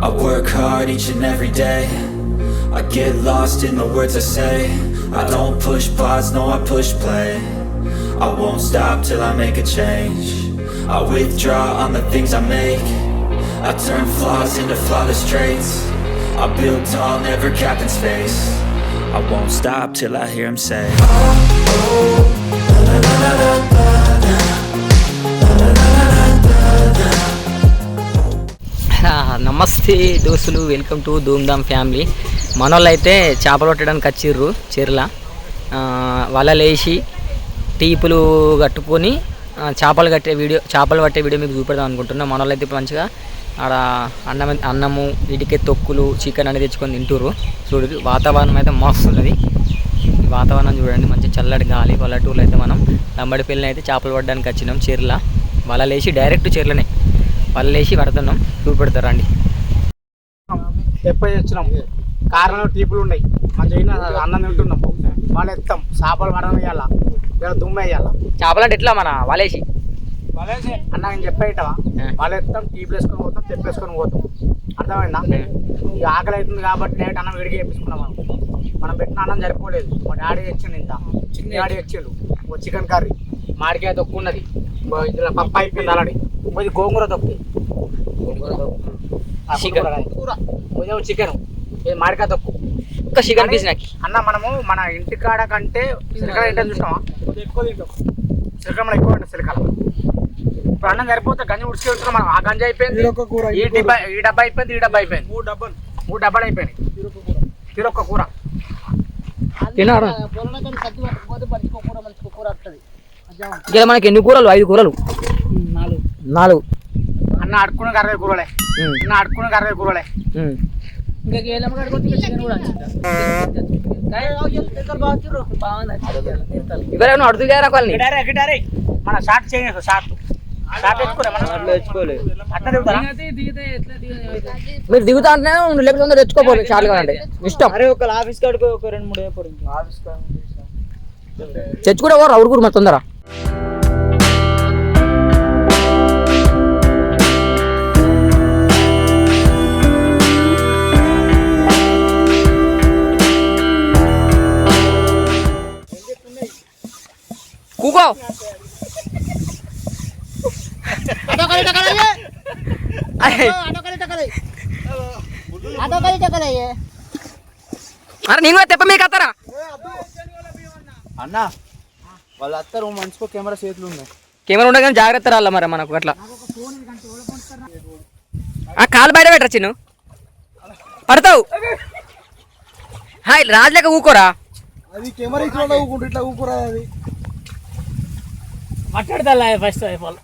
I work hard each and every day. I get lost in the words I say. I don't push pause, no I push play. I won't stop till I make a change. I withdraw on the things I make. I turn flaws into flawless traits. I build tall, never capped in space. I won't stop till I hear him say, నమస్తే దోస్తులు, welcome to Dhoom Dham family. మనోళ్ళు అయితే చేపలు పట్టడానికి వచ్చిర్రు చెర్ల. వలలేసి టీపులు కట్టుకొని చేపలు పట్టే వీడియో మీకు చూపెడదాం అనుకుంటున్నాం. మనోళ్ళు అయితే మంచిగా ఆడ అన్నము వీటికే తొక్కులు చికెన్ అనేది తెచ్చుకొని తింటుర్రు. చూడు వాతావరణం అయితే మస్తు ఉన్నది. వాతావరణం చూడండి, మంచి చల్లటి గాలి. పల్లెటూరులో అయితే మనం లంబడిపల్లిని అయితే చేపలు పట్టడానికి వచ్చినాం చెర్ల. వలలేసి డైరెక్ట్ చెర్లనే వలలేసి పడుతున్నాం, చూపెడతారా అండి. ఎప్పుడు వచ్చినాం కారణంలో టీపులు ఉన్నాయి, మంచిగా అన్నం తింటున్నాం. వాళ్ళు ఎత్తాం చేపలు పడడం వేయాల, దుమ్ము వేయాల. చేపలు అంటే ఎట్లా మన వలేసి అన్న నేను చెప్పేటవా, వాళ్ళు ఎత్తాం టీపులు వేసుకొని పోతాం, తెప్పేసుకొని పోతాం. అర్థమైందా? ఇక ఆకలి అవుతుంది కాబట్టి నైట్ అన్నం విడిగి వేపించుకున్నాం. మనం పెట్టిన అన్నం సరిపోలేదు. మా డాడీ తెచ్చిండు, ఇంత చిన్న డాడీ తెచ్చిండు చికెన్ కర్రీ, మాడికాయ తొక్కు ఉన్నది, ఇట్లా పప్పు అయిపోయింది అలాంటి, ఇది గోంగూర తొక్కు, చికెన్, ఇది మాడికాయ తొక్కు, ఇంకా చికెన్ పీస్ నాకు అన్న. మనము మన ఇంటికాడ కంటే సిలికాడ ఏంటని చూస్తామా, ఎక్కువ తింటాం. సిలికాడ మనం ఎక్కువ తింటాం. సిలికాడ ఇప్పుడు అన్నం సరిపోతే గంజి ఉడిచి వెళ్తున్నాం మనం. ఆ గంజి అయిపోయింది, ఈ డబ్బా అయిపోయింది, ఈ డబ్బా అయిపోయింది, మూడు డబ్బాలు అయిపోయినాయి. తిరొక్క కూర మనకి ఎన్ని కూరలు? 5 కూరలు, 4. అన్న అడుక్కున్న 60 కూరలే, అన్న అడుక్కున్న 60 కూరలే. ఎవరైనా అడుగుతారా మన షార్ట్ చేయండి, షార్ట్ మీరు దిగుతా అంటే లేకపోతే తెచ్చుకోపోదు. షార్ట్ కావాలంటే ఇష్టం. అరే ఒక ఆఫీస్ కాడికి ఒక 2-3 తెచ్చుకుంటే ఊరుకూరు మరి తొందర. కూకో అరే నేను తెప్ప మీకు అత్తారా అన్న? వాళ్ళు అత్తారు, మనిషికో కెమెరా చేతులు ఉన్నాయి. కెమెరా ఉండగా జాగ్రత్త రాల మరి మనకు అట్లా. కాలు బయట పెట్టరా చిన్ను, పడతావు. హాయ్ రాజులేక ఊకోరా. అది కెమెరా ఇట్లా ఊకుంటు ఇట్లా ఊకురా. అది మాట్లాడతా ఫస్ట్ అయిపోవాలి.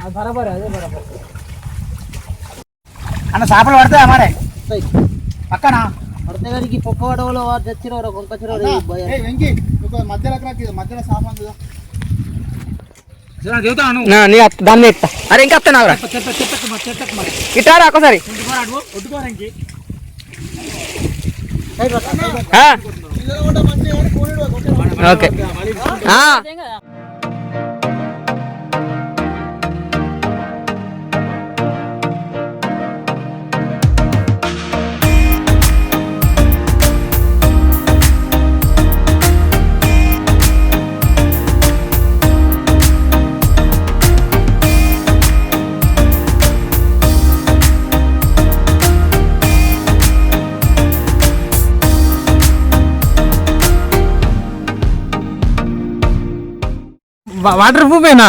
అది బరాబర్, అదే బరాబర్. అన్న చేపలు పడతాయా మరే పక్కన పడితే గారికి పొక్క పడవలో తెచ్చినవారు కొంకొచ్చినవారు మధ్యలో సామాన్ దాన్ని ఎత్తా. అరే ఇంకా వస్తా నారా ఇటారా ఒకసారి. ఓకే వాటర్ ప్రూఫేనా?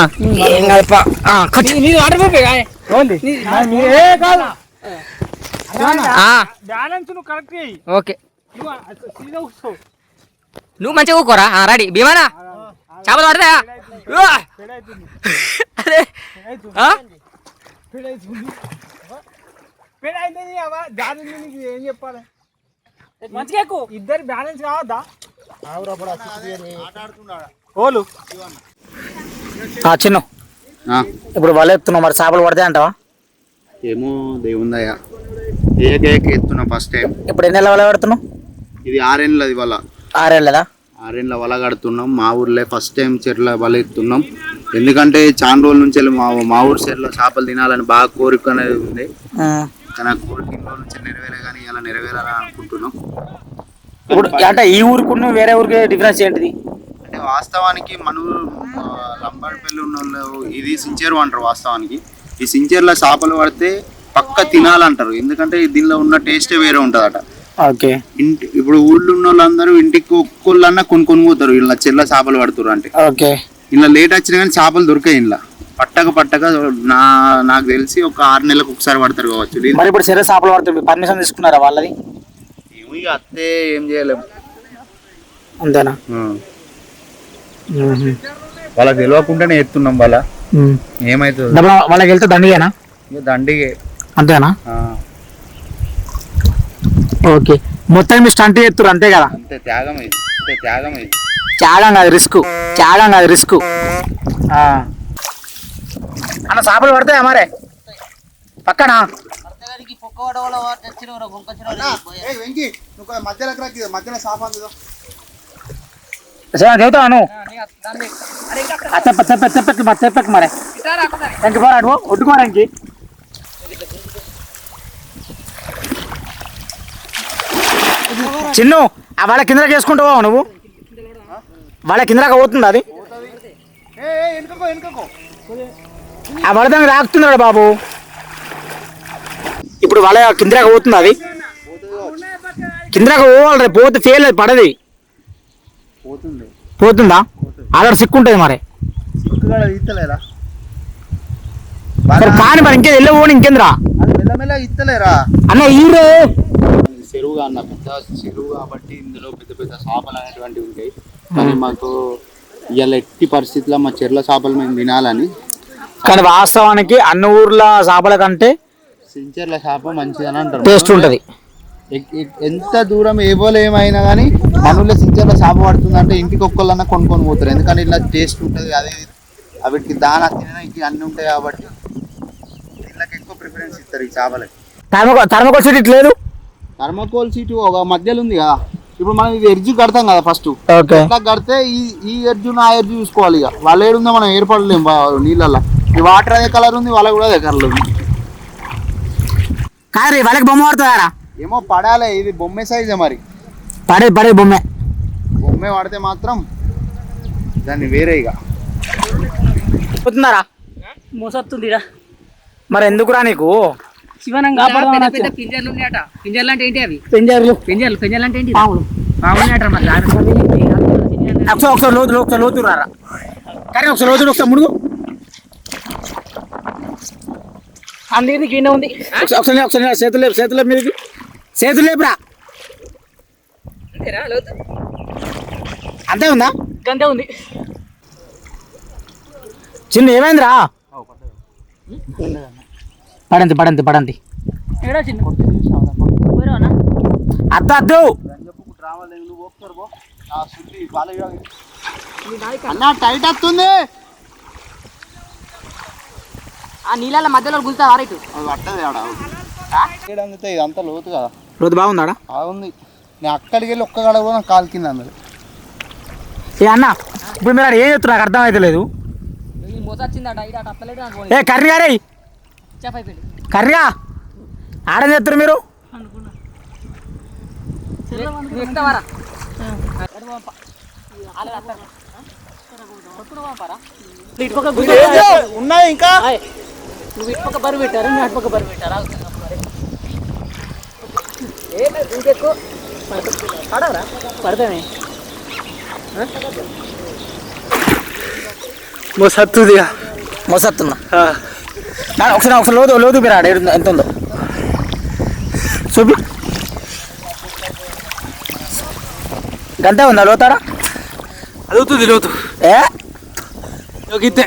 Waterproof okay. నువ్వు మంచిగా ఊకోరా. రెడీ భీమానా? చేపలు పడతాయా? ఏం చెప్పాలి, మంచిగా ఇద్దరు బ్యాలెన్స్ కావద్దా? ఓలు చిన్న ఇప్పుడు వల ఎత్తున్నావు, మరి చేపలు పడతాయి అంటావా? ఏమో దేవుందయ్యా, ఏక ఎత్తున్నా ఫస్ట్ టైం. ఇప్పుడు ఎన్ని నెలల వల పెడుతున్నావు? ఇది 6 ఏళ్ళది వల. 6 ఏళ్ళదా? 6 ఏళ్ళ వల కడుతున్నాం. మా ఊర్లో ఫస్ట్ టైం చెర్ల వల ఎత్తున్నాం. ఎందుకంటే చాలా రోజుల నుంచి మా ఊరు చెర్ల చేపలు తినాలని బాగా కోరిక అనేది ఉంది. కానీ ఆ కోరిక ఇంట్లో నుంచి నెరవేరే కానీ ఇలా నెరవేరాలని అనుకుంటున్నాం. ఇప్పుడు అంటే ఈ ఊరుకున్న వేరే ఊరికి డిఫరెన్స్ ఏంటిది? అంటే వాస్తవానికి మన లంబాడిపల్లి ఉన్న వాళ్ళు ఇది సించేరు అంటారు. వాస్తవానికి ఈ సించేర్లో చేపలు పడితే పక్క తినాలంటారు, ఎందుకంటే దీనిలో ఉన్న టేస్టే వేరే ఉంటుందట. ఓకే. ఇప్పుడు ఊళ్ళో ఉన్న వాళ్ళందరూ ఇంటికి ఒక్కళ్ళన్నా కొనుక్కొని పోతారు ఇలా చెర్ల చేపలు పడుతున్నారు అంటే. ఓకే. ఇలా లేట్ వచ్చినా కానీ చేపలు దొరికాయి ఇలా పట్టక నాకు తెలిసి ఒక 6 నెలలకు ఒకసారి పడతారు కావచ్చు. మరి ఇప్పుడు చెర్ల చేపలు పడుతుంది, పర్మిషన్ తీసుకున్నారా వాళ్ళది? ఇక అత్తే ఏం చేయలేము, అంతేనా? వాళ్ళకి తెలియకుండానే ఎత్తున్నాం. వాళ్ళ ఏమైతుంది వాళ్ళకి వెళ్తే దండిగేనా? దండిగే. అంతేనా? ఓకే. మొత్తం మీరు స్టంట్ చేస్తారు అంతే కదా? అంతే, త్యాగం ఇది, త్యాగం ఇది. త్యాగం కాదు రిస్క్. అన్న చేపలు పడతాయా మరే పక్కన? చెబుతాను చెప్పకు మరే ఇంక పోరాడు ఒడ్డుకోరానికి. చిన్ను వాళ్ళ కిందకి వేసుకుంటూ పోవు నువ్వు, వాళ్ళ కిందకి పోతుంది అది. ఆ వడదంగా రాకుతున్నాడు బాబు, ఇప్పుడు వాళ్ళ కిందకి పోతుంది అది. కిందకి పోవాలి, రేపు పోతే ఫెయిల్ అది పడది. పోతుందా? ఆల్రెడీ సిక్కు ఉంటుంది మరి. కానీ మరి ఇంకేది వెళ్ళి పోని ఇంకేంద్రా ఇస్తలేరా అన్న ఈరే చెరువుగా అన్న, పెద్ద చెరువు కాబట్టి ఇందులో పెద్ద పెద్ద చేపలు అనేటువంటివి ఉంటాయి. కానీ మాకు ఇవాళ ఎట్టి పరిస్థితుల్లో మా చెర్ల చేపలు మేము తినాలని. కానీ వాస్తవానికి అన్ని ఊర్ల చేపల కంటే సించెర్ల చేప మంచిదని అంటారు, టేస్ట్ ఉంటుంది. ఎంత దూరం ఏబోలు ఏమైనా కానీ మనలో సించెర్ల చేప పడుతుందంటే ఇంటికి ఒక్కళ్ళన్నా కొనుక్కొని పోతారు, ఎందుకంటే ఇలా టేస్ట్ ఉంటుంది. అదే వీటికి దానా తినడానికి అన్నీ ఉంటాయి కాబట్టి వీళ్ళకి ఎక్కువ ప్రిఫరెన్స్ ఇస్తారు ఈ చేపలకి. థర్మకోల్ సీట్ ఇట్లేదు, థర్మకోల్ సీటు ఒక మధ్యలో ఉంది కదా. ఇప్పుడు మనం ఇది ఎర్జు కడతాం కదా ఫస్ట్, ఎట్లా కడితే ఈ ఎర్జును ఆ ఎర్జు చూసుకోవాలి. ఇక వాళ్ళ ఏడుందో మనం ఏర్పడలేము నీళ్ళల్లో. ఈ వాటర్ అదే కలర్ ఉంది, వాళ్ళకి కూడా అదే కలర్ ఉంది. కానీ వాళ్ళకి బొమ్మ పడుతుందారా? ఏమో పడాలి, ఇది బొమ్మే సైజే మరి. పడే బొమ్మే పడితే మాత్రం దాన్ని వేరే ఇక పోతున్నారా? మోసొస్తుందిరా మరి ఎందుకురా నీకు? శివనంగా పింజర్లు ఉన్నాయట. పింజర్లు అంటే ఏంటి అవి? పింజర్లు అంటే ఏంటి? బాగున్నాయట మరి. ఒకసారి లోతు రారా, కానీ ఒకసారి ముడుగు అందరికి గిన్నె ఉంది. ఒకసారి చేతులు మీదకి చేతులు లేపురా. అంతే ఉందా? గంతే ఉంది. చిన్న ఏమైందిరా? పడంతి అద్దు అన్న టైట్ వస్తుంది. ఆ నీళ్ళ మధ్యలో గుంజుతా రైట్ పట్టదు అందుతాయి, ఇదంతా లోతు కదా. లోతు బాగుందాడా? బాగుంది. నేను అక్కడికి వెళ్ళి ఒక్క గడ కూడా కాలు కింద అందరు. ఏ అన్న ఇప్పుడు మీరు ఏం చెప్తున్నారు నాకు అర్థం అయితే లేదు. ఏ కర్రీగా రే కర్రీగా ఆడేం చెప్తారు మీరు? ఉన్నాయి ఇంకా. నువ్వు ఇటు పక్క బరువు పెట్టారు, నువ్వు అటు పక్క బరువు పెట్టారా? ఇంకెక్కువ పడతానే మోసత్తుందా? ఒకసారి లోతు మీరు ఎంత ఉందో చూపి. గంతే ఉందా లోతాడా? అదుగుతుంది లోతు. ఏ గిత్తే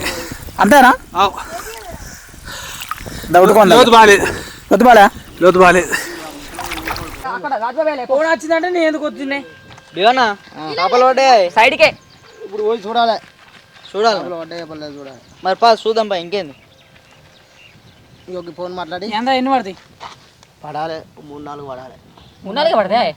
అంతేనా? లోతు బాగాలేదు. లోతు బాగాలేదు. ఫోన్ వచ్చిందంటే నేను ఎందుకు వచ్చింది? దిగన్నా చేపలు పడ్డాయి సైడ్కే. ఇప్పుడు పోయి చూడాలి పడ్డాయి చూడాలి. మరి పా చూద్దాం పా. ఇంకేంది ఫోన్ మాట్లాడి ఎంత ఎన్ని పడతాయి? పడాలి 3-4 పడాలి. 3-4 పడతాయి.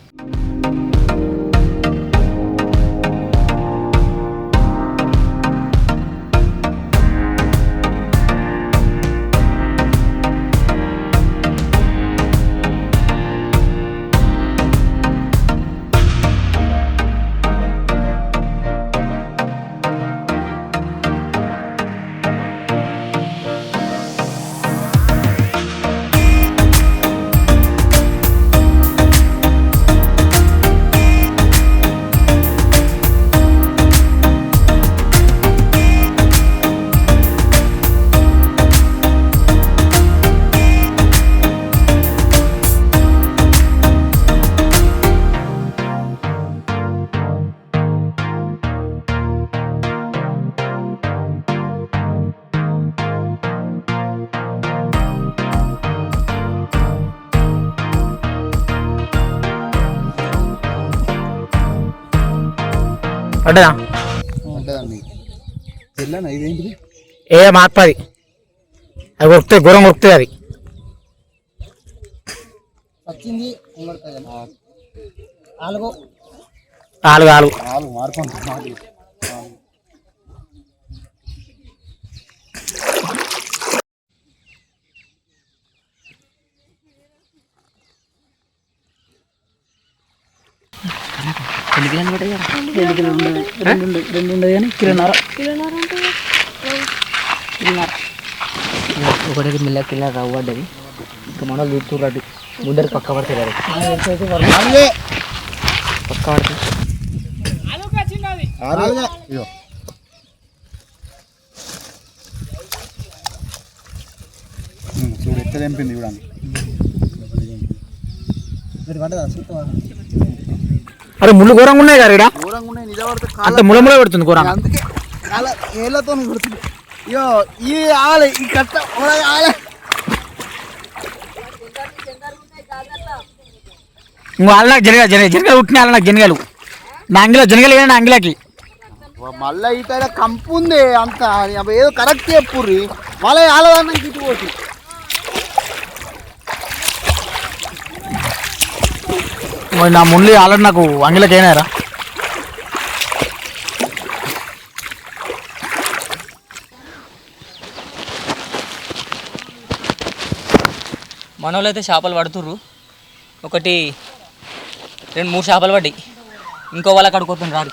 పడ్డదా ఉంటుందండి తెల్లనా ఇదేంటిది ఏ మాత్పది అది కొరుకుతుంది ఘోరం కొరుకుతుంది అది వచ్చింది ఆలుగు నాలుగు మార్పు ఒకటి మిల్ల కిల్ల రవ్వ పడ్డది ఇంకా మన వాళ్ళు చూస్తున్నట్టు ముందర పక్క పడతారు పక్క పడుతుంది చూడు ఎక్కడ తెంపింది చూడండి అరే ముళ్ళు ఘోరంగా ఉన్నాయి కదా ఇక్కడ దూరంగా ఉన్నాయి నిలబడితే అంత ముళ్ళ పెడుతుంది ఘోరంగా అందుకే చాలా ఏళ్ళతో కొడుతుంది అయ్యో ఈ ఆలే ఈ కట్ట ఆలే ఇంకో వాళ్ళ జనగలు ఉట్టిన వాళ్ళ నాకు జనగలు నా అంగిలో జనగలు కానీ నా అంగిలకి మళ్ళీ ఈ టైం కంపు ఉంది అంత ఏదో కరెక్ట్ చెప్పుర్రి మళ్ళీ ఆలదాన్ని తిట్టుకోవచ్చు నా ముళ్ళు ఆల్రెడీ నాకు అంగిలకి అయినారా మన వాళ్ళు అయితే చేపలు పడుతుర్రు ఒకటి 2-3 చేపలు పడ్డాయి ఇంకో వాళ్ళకి అడుగుతుంది రారు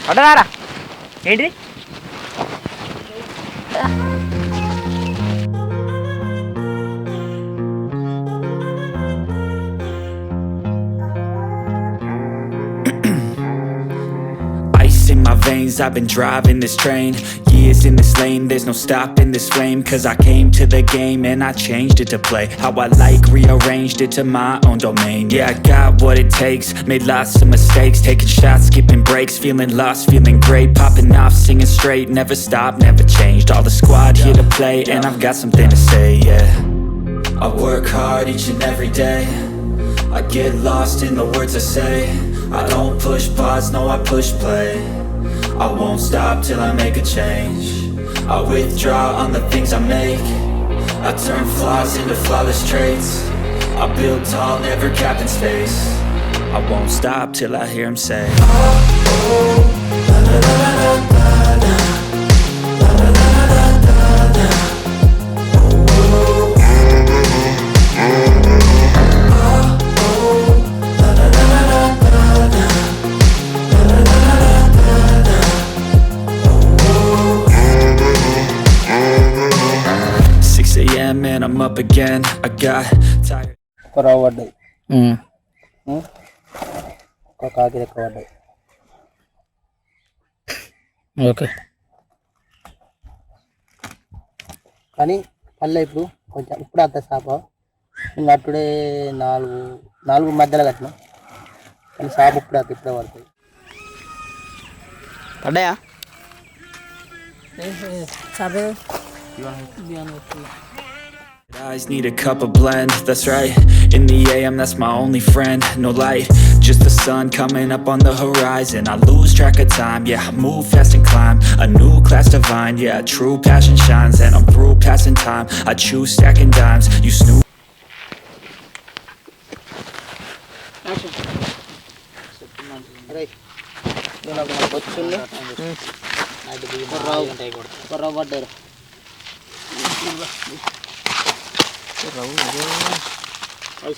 పడ్డారా ఏంటి Ice in my veins, I've been driving this train. Years in this lane, there's no stopping this flame. Cause I came to the game and I changed it to play how I like, rearranged it to my own domain. Yeah, I got what it takes, made lots of mistakes, taking shots, skipping breaks, feeling lost, feeling great, popping off, singing straight, never stopped, never changed. All the squad here to play and I've got something to say, yeah. I work hard each and every day, I get lost in the words I say. I don't push pause, no I push play. I won't stop till I make a change. I withdraw on the things I make. I turn flaws into flawless traits. I build tall, never capped in space. I won't stop till I hear him say, and I'm up again. I got tired. ఒక రావు పడ్డాయి ఒక కాకి రెక్క పడ్డాయి okay కానీ పల్లె ఇప్పుడు కొంచెం ఇప్పుడు అంత చేప ఇంకా అప్పుడే నాలుగు మధ్యలో కట్టినా కానీ చేప ఇప్పుడే పడుతుంది పడ్డాయా Eyes need a cup of blend, that's right. In the AM, that's my only friend. No light, just the sun coming up on the horizon. I lose track of time, yeah, I move fast and climb a new class divine, yeah, true passion shines. And I'm through passing time, I choose stacking dimes. You snooze. పడ్డారు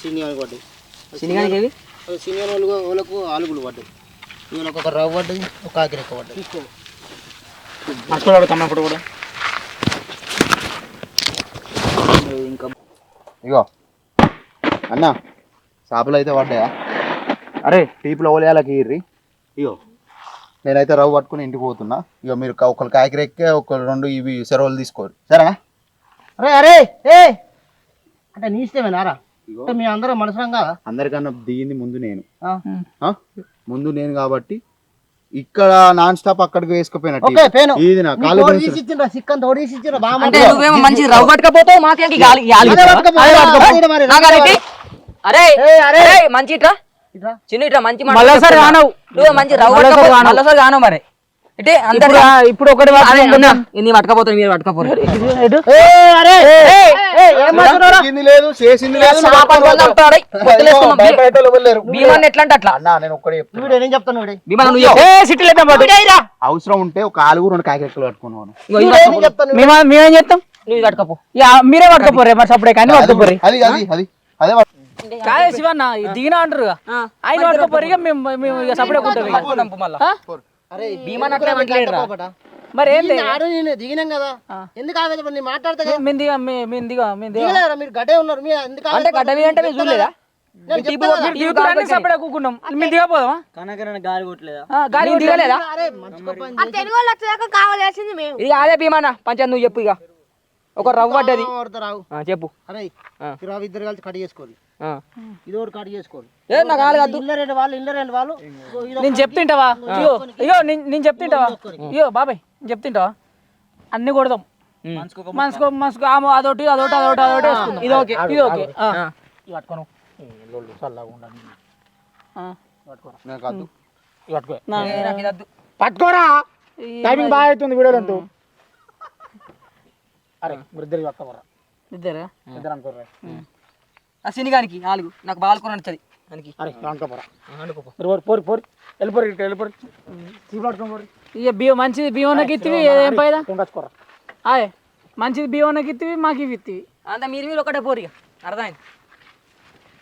senior పడ్డాయి సినిగానికి senior వాళ్ళకు ఆలుగులు పడ్డాయి ఈయనకు ఒక రవ్వ పడ్డది ఒక కాకి రెక్క పడ్డది తమ్ముడు కూడా ఇంకా ఇగో అన్న చేపలు అయితే పడ్డాయా అరే టీపులో ఓలేయాలకి ఇర్రి ఇగో నేనైతే రవ్వు పట్టుకుని ఇంటికి పోతున్నా ఇక మీరు ఒకరు కాకిరెక్కే ఒక 2 ఇవి సెరవులు తీసుకోరు సరేనా అరే అరే ఏ అంటే నీ ఇష్టమేనారా మేము అందరం మనసురంగా అందరికన్నా దిగింది ముందు నేను కాబట్టి ఇక్కడ నాన్ స్టాప్ అక్కడికి వేసుకుపోయినట్టు ఇది నా కాలు చిక్కన్ తోడి అంటే నువ్వేమో మంచి రవ్వ పట్టుకపోతావు మాకేంటి గాలి గాలి అరే అరే మంచి ఇట్రా చిన్న ఇట్లా మంచి మాట మళ్ళీసారి చెప్తున్నా. కానవు. నువ్వు మంచి రవ్వ మళ్ళీసారి పట్టుకో, కానవు. మళ్ళీసారి కానవు మరి ఇటే అందరు ఇప్పుడు ఒకటి నీ పట్టుకపోతాను మీరు పట్టుకపోరు చేసింది లేదు చేసింది లేదు భీమాన్ని ఎట్లా అంటే అట్లా అన్నా నేను ఒక్కడే చెప్తున్నా. నేను చెప్తాను వీడే. భీమా నువ్వు చెప్పు. అవసరం ఉంటే ఒక ఆలుగు 2 కాయకెక్కలు పట్టుకున్నాను ఇగో ఇది పట్టుకో. చెప్తాను మేమేం చెప్తాం నువ్వు ఇది పట్టుకోపో మీరే పట్టుకోపోరే మరి సప్పుడే కానీ పట్టుకోపోరే అది అది అది అదే కాదే శివన్న దిగినా అంటారు ఆయన పట్టుకోపోరు ఇక మేము ఇక సప్పుడే కొంటాం పట్టుకోదంపు మళ్ళా అరే భీమాని అట్లా వెంటలేడురా. మరి ఏంటి ఆడు నేను దిగినాం కదా ఎందుకు ఆవేదపడి నేను మాట్లాడతా కదా మేము దిగా మేము దిగా దిగలేరా మీరు గడ్డే ఉన్నారు మీరు ఎందుకు అంటే గడ్డ మీద అంటే మీరు చూడలేదా నేను చెప్తా కదా. దిగుతారని సప్పుడే కూకున్నాం మేము దిగపోదామా గాలి కొట్టలేదా గాలి దిగలేదా అరే మంచి కోపం ఆ తెలుగు వాళ్ళు వచ్చాక కావాల్సింది మేము ఇది అదే భీమానా పంచాయత్ నువ్వు చెప్పు ఇక ఒక రవ్వ పడ్డది రావు చెప్పు అరే రావు ఇద్దరు కలిసి కట్ చేసుకోవాలి ఆ. ఇది ఒకటి కట్ చేసుకోవాలి ఏ నాకు కాదు కాదు ఇల్ల రెండు వాళ్ళు నేను చెప్తుంటావా ఇగో ఇగో నేను చెప్తుంటావా ఇగో బాబాయ్ నేను చెప్తుంటావా అన్ని కొడదాం మనసుకో అదొకటి వేసుకుందాం. ఇది ఓకే ఇది ఓకే పట్టుకోను నాకు వద్దు. నాకు ఇది వద్దు. పట్టుకోరా టైమింగ్ బాగా అవుతుంది వీడియోలో అరే ఇద్దరు పట్టుకోరా ఇద్దరు అనుకోరా ఆ సినిగానికి 4 నాకు బాగా నచ్చది దానికి అరే అనుకోపోరా పోరి వెళ్ళిపోరు ఇక బియ్యం మంచిది బియ్యంకి ఇత్తివి ఏం పైదా అదే మంచిది బియ్యంకి ఇత్తివి మాకు ఇవి ఇత్తివి అంతా మీరు ఒకటే పోరు ఇక అర్థమైంది